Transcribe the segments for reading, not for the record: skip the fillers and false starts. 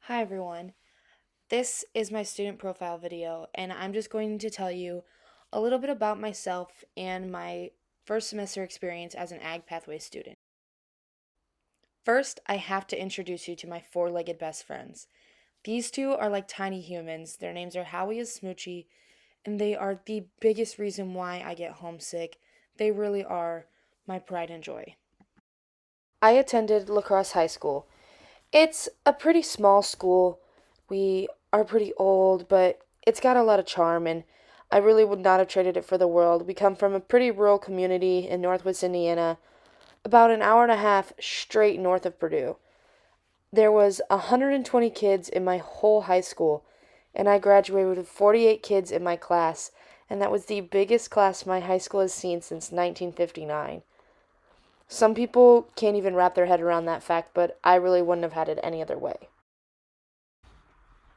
Hi everyone. This is my student profile video, and I'm just going to tell you a little bit about myself and my first semester experience as an Ag Pathway student. First, I have to introduce you to my four-legged best friends. These two are like tiny humans. Their names are Howie and Smoochie, and they are the biggest reason why I get homesick. They really are my pride and joy. I attended La Crosse High School. It's a pretty small school. We are pretty old, but it's got a lot of charm, and I really would not have traded it for the world. We come from a pretty rural community in Northwest Indiana, about an hour and a half straight north of Purdue. There was 120 kids in my whole high school, and I graduated with 48 kids in my class, and that was the biggest class my high school has seen since 1959. Some people can't even wrap their head around that fact, but I really wouldn't have had it any other way.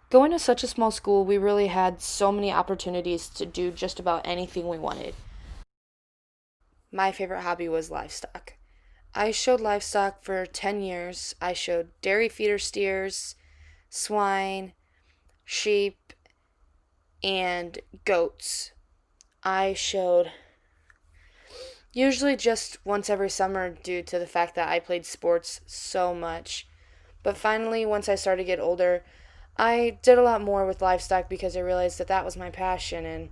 Going to such a small school, we really had so many opportunities to do just about anything we wanted. My favorite hobby was livestock. I showed livestock for 10 years. I showed dairy feeder steers, swine, sheep, and goats. I showed usually just once every summer due to the fact that I played sports so much. But finally, once I started to get older, I did a lot more with livestock because I realized that that was my passion and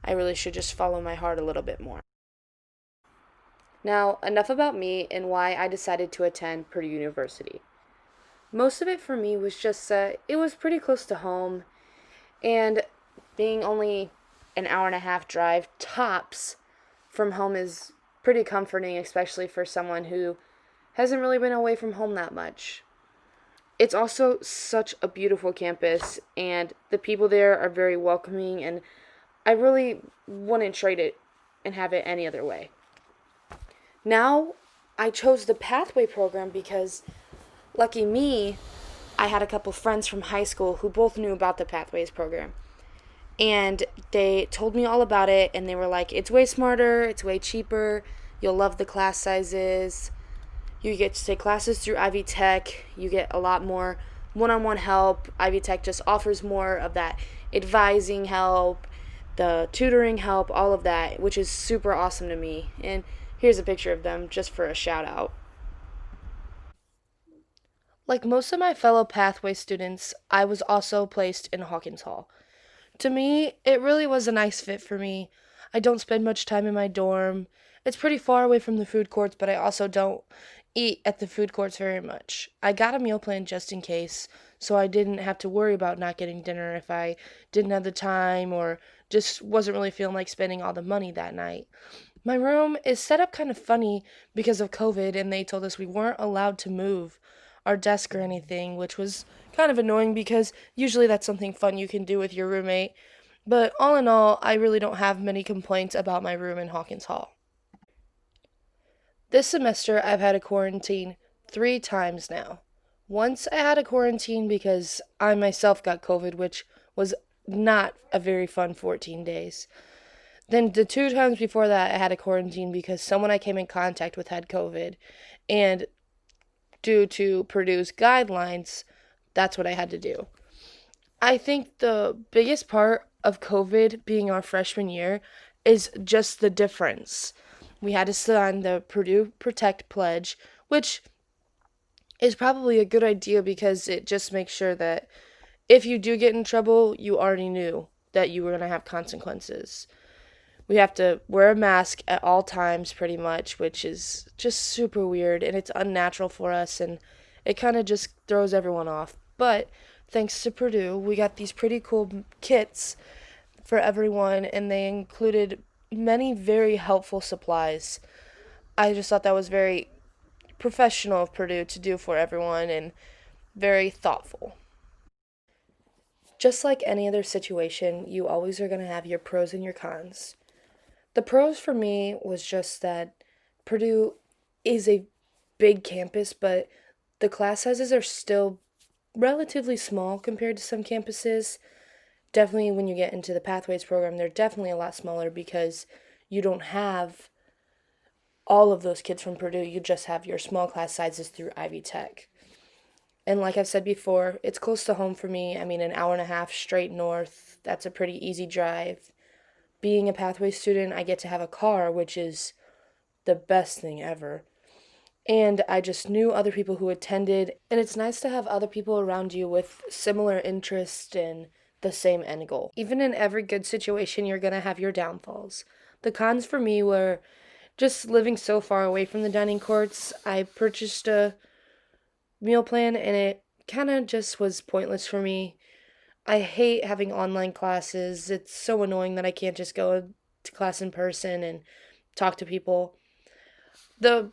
I really should just follow my heart a little bit more. Now, enough about me and why I decided to attend Purdue University. Most of it for me was just that it was pretty close to home, and being only an hour and a half drive tops from home is pretty comforting, especially for someone who hasn't really been away from home that much. It's also such a beautiful campus, and the people there are very welcoming, and I really wouldn't trade it and have it any other way. Now, I chose the Pathway program because, lucky me, I had a couple friends from high school who both knew about the Pathways program. And they told me all about it, and they were like, it's way smarter, it's way cheaper, you'll love the class sizes, you get to take classes through Ivy Tech. You get a lot more one-on-one help. Ivy Tech just offers more of that advising help, the tutoring help, all of that, which is super awesome to me. And here's a picture of them just for a shout out. Like most of my fellow Pathway students, I was also placed in Hawkins Hall. To me, it really was a nice fit for me. I don't spend much time in my dorm. It's pretty far away from the food courts, but I also don't eat at the food courts very much. I got a meal plan just in case, so I didn't have to worry about not getting dinner if I didn't have the time or just wasn't really feeling like spending all the money that night. My room is set up kind of funny because of COVID, and they told us we weren't allowed to move our desk or anything, which was kind of annoying because usually that's something fun you can do with your roommate. But all in all, I really don't have many complaints about my room in Hawkins Hall. This semester, I've had a quarantine 3 times now. Once I had a quarantine because I myself got COVID, which was not a very fun 14 days. Then the 2 times before that, I had a quarantine because someone I came in contact with had COVID. And due to Purdue's guidelines, that's what I had to do. I think the biggest part of COVID being our freshman year is just the difference. We had to sign the Purdue Protect Pledge, which is probably a good idea because it just makes sure that if you do get in trouble, you already knew that you were going to have consequences. We have to wear a mask at all times, pretty much, which is just super weird and it's unnatural for us, and it kind of just throws everyone off. But thanks to Purdue, we got these pretty cool kits for everyone, and they included many very helpful supplies. I just thought that was very professional of Purdue to do for everyone and very thoughtful. Just like any other situation, you always are going to have your pros and your cons. The pros for me was just that Purdue is a big campus, but the class sizes are still relatively small compared to some campuses. Definitely when you get into the Pathways program, they're definitely a lot smaller because you don't have all of those kids from Purdue. You just have your small class sizes through Ivy Tech. And like I've said before, it's close to home for me. I mean, an hour and a half straight north, that's a pretty easy drive. Being a pathway student, I get to have a car, which is the best thing ever. And I just knew other people who attended, and it's nice to have other people around you with similar interests in the same end goal. Even in every good situation, you're going to have your downfalls. The cons for me were just living so far away from the dining courts. I purchased a meal plan and it kind of just was pointless for me. I hate having online classes. It's so annoying that I can't just go to class in person and talk to people. The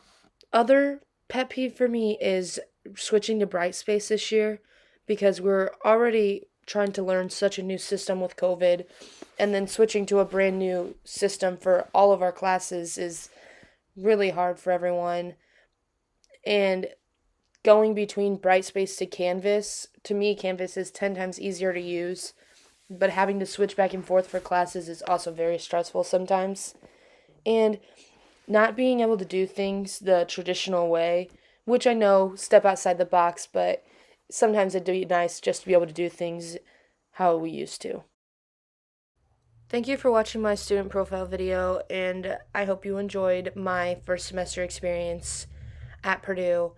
other pet peeve for me is switching to Brightspace this year because we're already trying to learn such a new system with COVID, and then switching to a brand new system for all of our classes is really hard for everyone. And going between Brightspace to Canvas, to me, Canvas is 10 times easier to use, but having to switch back and forth for classes is also very stressful sometimes. And not being able to do things the traditional way, which I know step outside the box, but sometimes it'd be nice just to be able to do things how we used to. Thank you for watching my student profile video, and I hope you enjoyed my first semester experience at Purdue.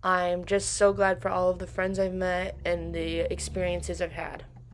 I'm just so glad for all of the friends I've met and the experiences I've had.